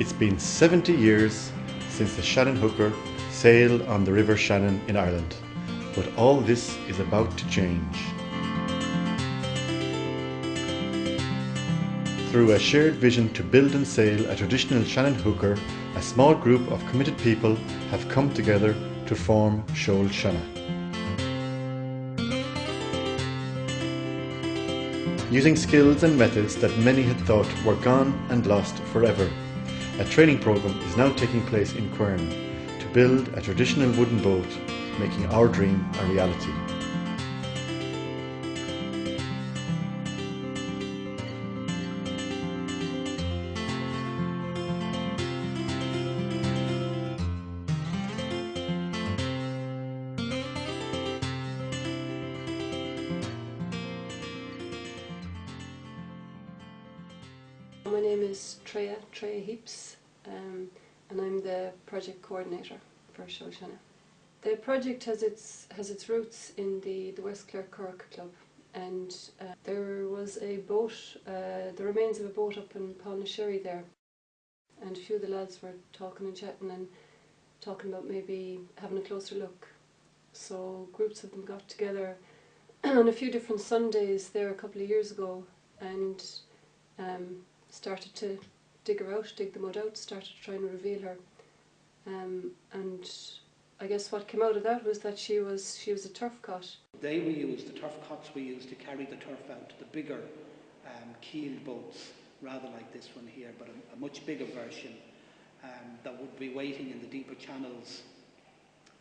It's been 70 years since the Shannon hooker sailed on the River Shannon in Ireland, but all this is about to change. Through a shared vision to build and sail a traditional Shannon hooker, a small group of committed people have come together to form Seol Sionna. Using skills and methods that many had thought were gone and lost forever, a training program is now taking place in Querrin to build a traditional wooden boat, making our dream a reality. My name is Treya Heaps, and I'm the project coordinator for Seol Sionna. The project has its roots in the West Clare Cork Club, and there was a boat, the remains of a boat up in Sherry there, and a few of the lads were talking and chatting and talking about maybe having a closer look. So groups of them got together on a few different Sundays there a couple of years ago, and started to dig the mud out, started to try and reveal her, and I guess what came out of that was that she was a turf cot. The turf cots we used to carry the turf out to the bigger keeled boats, rather like this one here, but a much bigger version that would be waiting in the deeper channels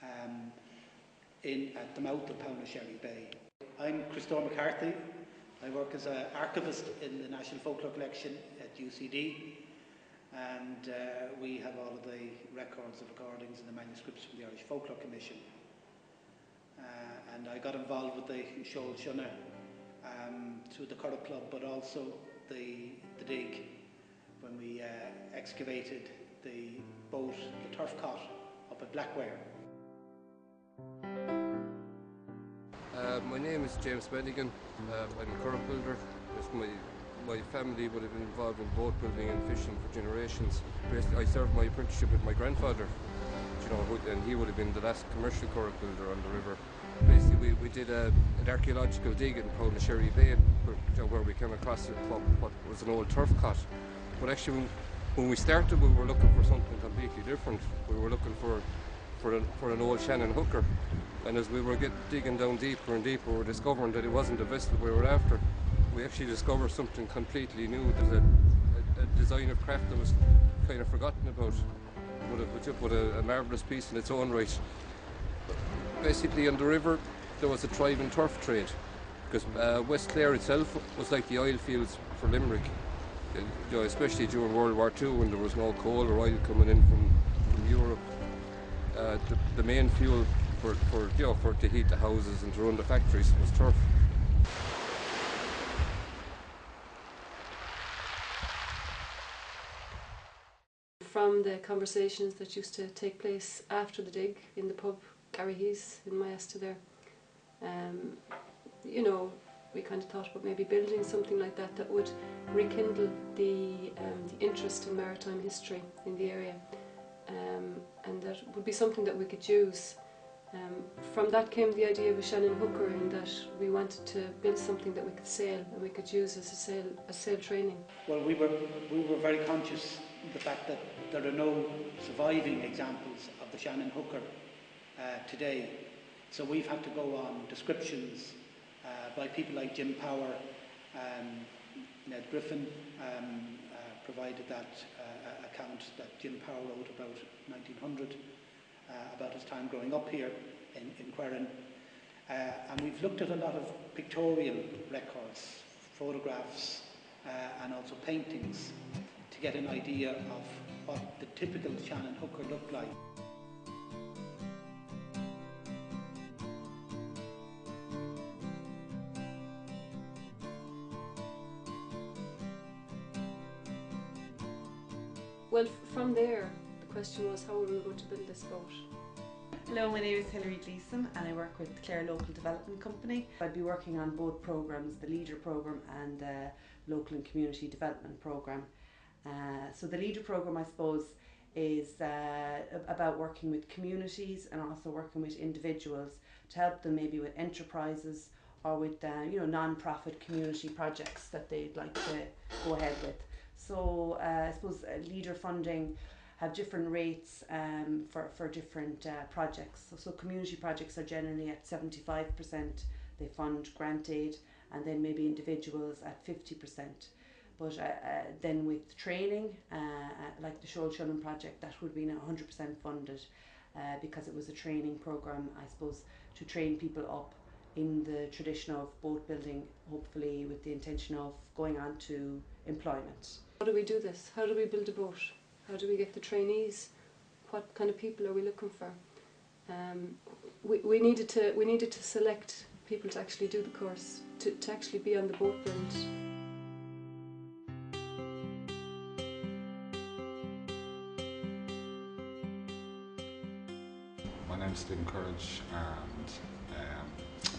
at the mouth of Sherry Bay. I'm Christopher McCarthy. I work as an archivist in the National Folklore Collection at UCD, and we have all of the records of recordings and the manuscripts from the Irish Folklore Commission. And I got involved with the Seol Sionna through the Curragh Club, but also the dig, when we excavated the boat, the turf cot, up at Blackware. My name is James Bennigan. I'm a Curragh builder. My family would have been involved in boat building and fishing for generations. Basically, I served my apprenticeship with my grandfather, and he would have been the last commercial Curragh builder on the river. Basically, we did an archaeological dig in Sherry Bay, where we came across what was an old turf cot. But actually, when we started, we were looking for something completely different. We were looking for an old Shannon hooker. And as we were digging down deeper and deeper, we were discovering that it wasn't the vessel we were after. We actually discovered something completely new. There's a design of craft that was kind of forgotten about, but a marvellous piece in its own right. Basically, on the river, there was a thriving turf trade, because West Clare itself was like the oil fields for Limerick, especially during World War II, when there was no coal or oil coming in from Europe. The main fuel for to heat the houses and to run the factories was turf. From the conversations that used to take place after the dig in the pub, Garryhees in Maesta there, we kind of thought about maybe building something like that would rekindle the interest in maritime history in the area, and that would be something that we could use. From that came the idea of a Shannon hooker, in that we wanted to build something that we could sail and we could use as a sail training. Well, we were very conscious of the fact that there are no surviving examples of the Shannon hooker today. So we've had to go on descriptions by people like Jim Power, Ned Griffin provided that account that Jim Power wrote about 1900. About his time growing up here in Querrin. And we've looked at a lot of pictorial records, photographs, and also paintings to get an idea of what the typical Shannon hooker looked like. Well, from there, the question was, how were we going to build this boat? Hello, my name is Hillary Gleeson and I work with Clare Local Development Company. I'd be working on both programmes, the Leader programme and the Local and Community Development programme. So the leader program, I suppose, is about working with communities and also working with individuals to help them maybe with enterprises or with non-profit community projects that they'd like to go ahead with. So I suppose leader funding have different rates for different projects. So community projects are generally at 75%. They fund grant aid, and then maybe individuals at 50%. But then with training, like the Seol Sionna project, that would be now 100% funded because it was a training program, I suppose, to train people up in the tradition of boat building, hopefully with the intention of going on to employment. How do we do this? How do we build a boat? How do we get the trainees? What kind of people are we looking for? We needed to select people to actually do the course, to actually be on the boat build. My name is Stephen Courage, and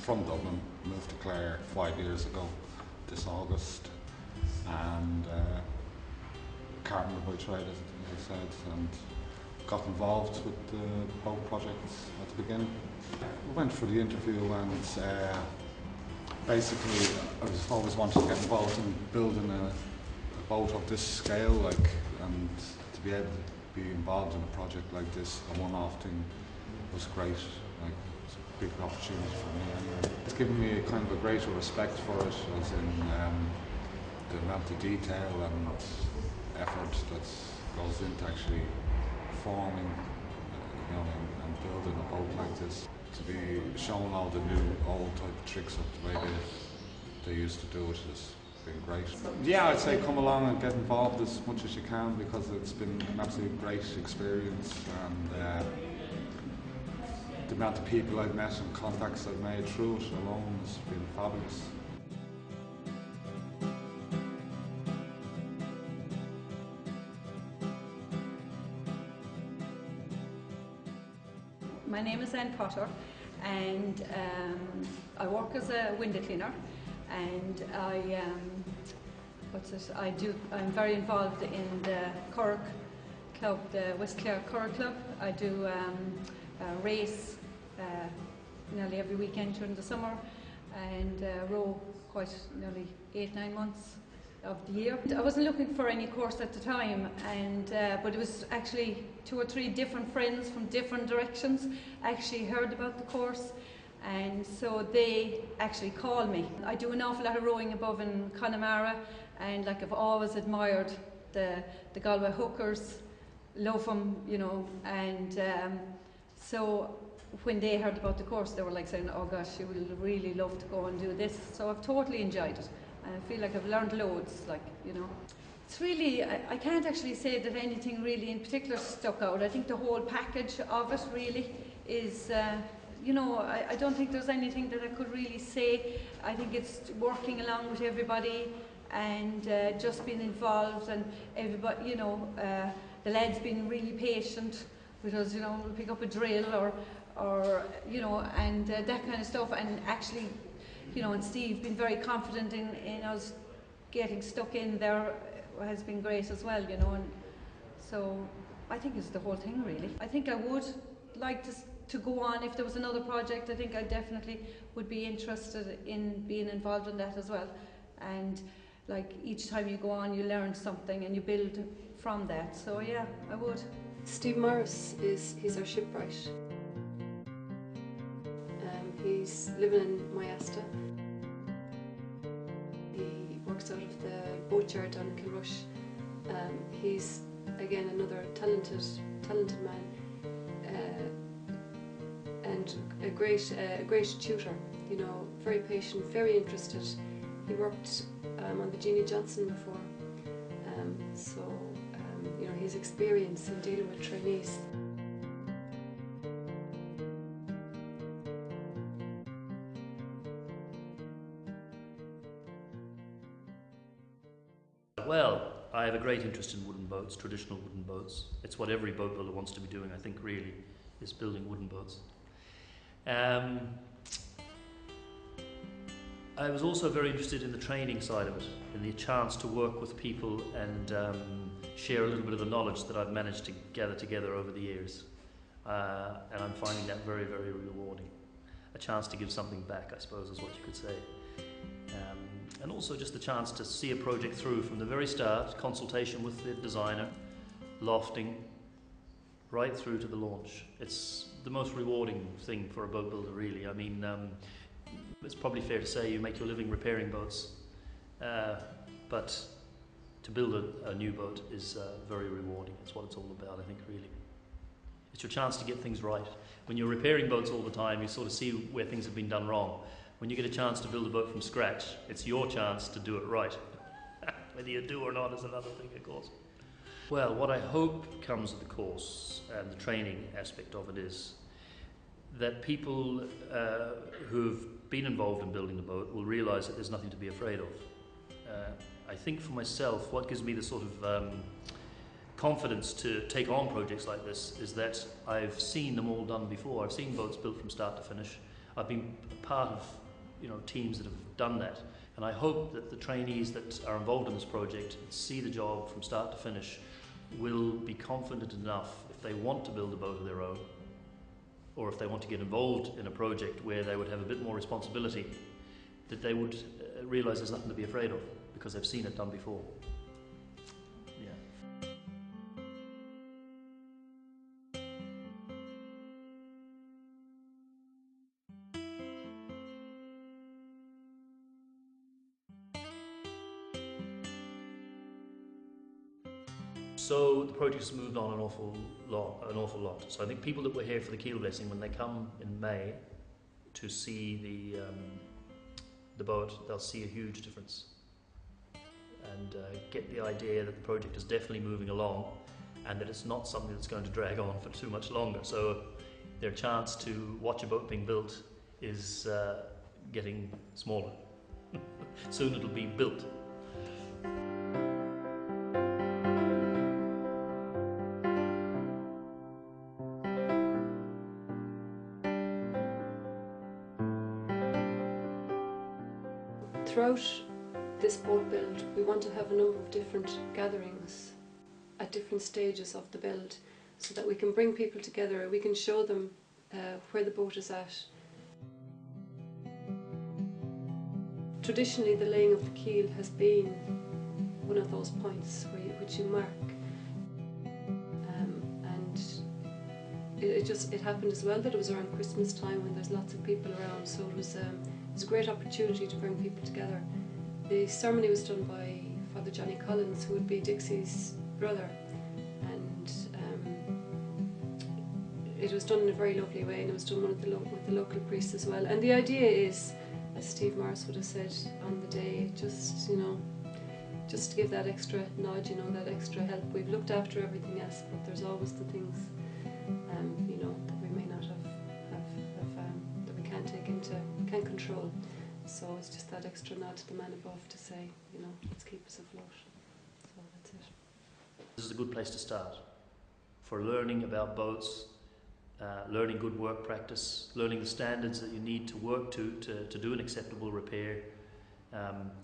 from Dublin, moved to Clare 5 years ago this August, and carpenter by trade, as I said, and got involved with the boat projects at the beginning. We went for the interview, and basically I was always wanted to get involved in building a boat of this scale, and to be able to be involved in a project like this, a one-off thing, was great. It's a big opportunity for me anyway. It's given me a kind of a greater respect for it, as in the amount of detail and effort that goes into actually forming, and building a boat like this. To be shown all the new old type of tricks up the way they used to do it has been great. Yeah, I'd say come along and get involved as much as you can, because it's been an absolute great experience, and the amount of people I've met and contacts I've made through it alone has been fabulous. My name is Anne Potter, and I work as a window cleaner, and I'm very involved in the Cork Club, the West Clare Cork Club. I do race nearly every weekend during the summer, and row quite nearly 8-9 months of the year. I wasn't looking for any course at the time, and but it was actually 2 or 3 different friends from different directions actually heard about the course, and so they actually called me. I do an awful lot of rowing above in Connemara, and I've always admired the Galway hookers, love them, and so when they heard about the course, they were saying, oh gosh, you would really love to go and do this. So I've totally enjoyed it. I feel like I've learned loads, It's really, I can't actually say that anything really in particular stuck out. I think the whole package of it really is, I don't think there's anything that I could really say. I think it's working along with everybody and just being involved, and everybody, the lads being really patient with us, we'll pick up a drill or and that kind of stuff, and actually, and Steve being very confident in us getting stuck in there has been great as well, and so I think it's the whole thing really. I think I would like to go on if there was another project. I think I definitely would be interested in being involved in that as well, and each time you go on you learn something and you build from that, so yeah, I would. Steve Morris he's our shipwright. He's living in Moyasta. He works out of the boatyard down in Kilrush. He's again another talented man, and a great tutor. Very patient, very interested. He worked on the Jeannie Johnson before, so his experience in dealing with trainees. Well, I have a great interest in wooden boats, traditional wooden boats. It's what every boat builder wants to be doing, I think, really, is building wooden boats. I was also very interested in the training side of it, in the chance to work with people and share a little bit of the knowledge that I've managed to gather together over the years. And I'm finding that very, very rewarding. A chance to give something back, I suppose, is what you could say. And also just the chance to see a project through from the very start, consultation with the designer, lofting, right through to the launch. It's the most rewarding thing for a boat builder, really. I mean, it's probably fair to say you make your living repairing boats, but to build a new boat is very rewarding. That's what it's all about, I think, really. It's your chance to get things right. When you're repairing boats all the time, you sort of see where things have been done wrong. When you get a chance to build a boat from scratch, it's your chance to do it right. Whether you do or not is another thing, of course. Well, what I hope comes of the course and the training aspect of it is that people who've been involved in building the boat will realise that there's nothing to be afraid of. I think for myself, what gives me the sort of confidence to take on projects like this is that I've seen them all done before. I've seen boats built from start to finish. I've been part of teams that have done that, and I hope that the trainees that are involved in this project see the job from start to finish will be confident enough, if they want to build a boat of their own, or if they want to get involved in a project where they would have a bit more responsibility, that they would realise there's nothing to be afraid of because they've seen it done before. So the project has moved on an awful lot. So I think people that were here for the keel blessing, when they come in May to see the boat, they'll see a huge difference and get the idea that the project is definitely moving along and that it's not something that's going to drag on for too much longer. So their chance to watch a boat being built is getting smaller. Soon it'll be built. Throughout this boat build, we want to have a number of different gatherings at different stages of the build so that we can bring people together, we can show them where the boat is at. Traditionally, the laying of the keel has been one of those points which you mark, and it happened as well that it was around Christmas time when there's lots of people around, so it was a great opportunity to bring people together. The ceremony was done by Father Johnny Collins, who would be Dixie's brother, and it was done in a very lovely way, and it was done with the local priests as well. And the idea is, as Steve Morris would have said on the day, just to give that extra nod, that extra help. We've looked after everything else, but there's always the things that we may not have that we can't control. So it's just that extra nod to the man above to say, let's keep us afloat. So that's it. This is a good place to start for learning about boats, learning good work practice, learning the standards that you need to work to do an acceptable repair.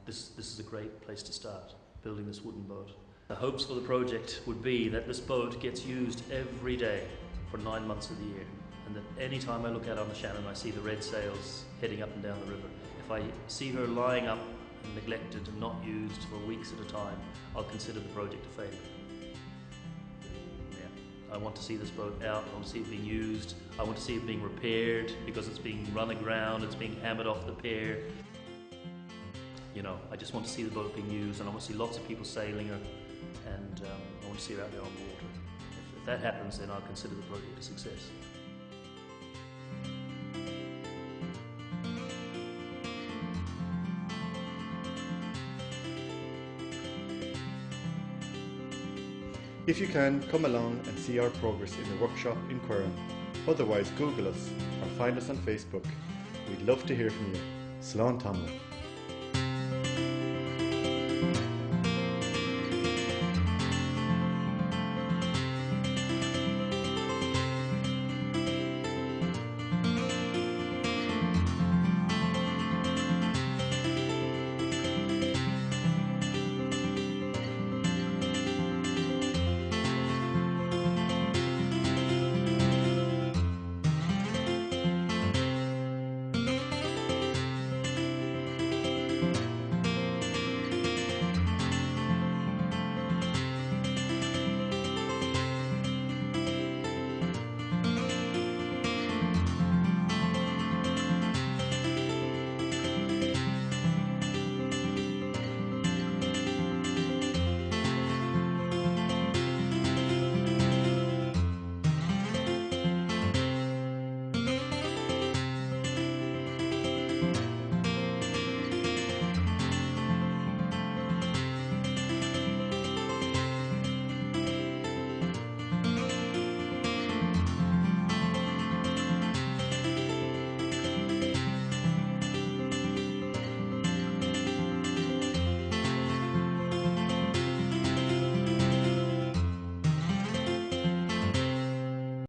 This is a great place to start, building this wooden boat. The hopes for the project would be that this boat gets used every day for 9 months of the year, and that any time I look out on the Shannon I see the red sails heading up and down the river. If I see her lying up and neglected and not used for weeks at a time, I'll consider the project a failure. I want to see this boat out, I want to see it being used, I want to see it being repaired because it's being run aground, it's being hammered off the pier. I just want to see the boat being used, and I want to see lots of people sailing her, and I want to see her out there on the water. If that happens, then I'll consider the project a success. If you can, come along and see our progress in the workshop in Querrin. Otherwise, Google us or find us on Facebook. We'd love to hear from you. Slán Towmey.